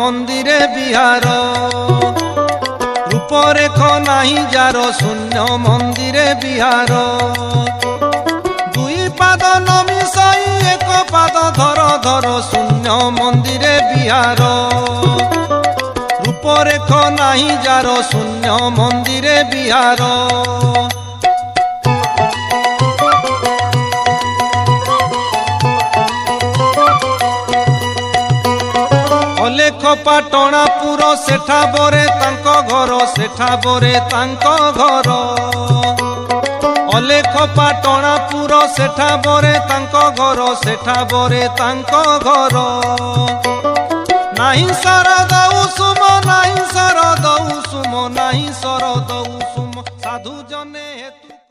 मंदिरे बिहार रूपरेख नाही जार शून्य मंदिरे बिहार दुई पाद नमिसाई एक पाद धर धर शून्य मंदिरे बिहार रूपरेख नाही जार शून्य मंदिरे बिहार अलेख पाटणापुर सेठा बोरे तांको घर सेठा बोरे तांको घर अलेख पाटणापुर सेठा बोरे तांको घर सेठा बोरे तांको घर नाही शरद उसुम नाही शरद उसुम नाही शरद उसुम साधु जने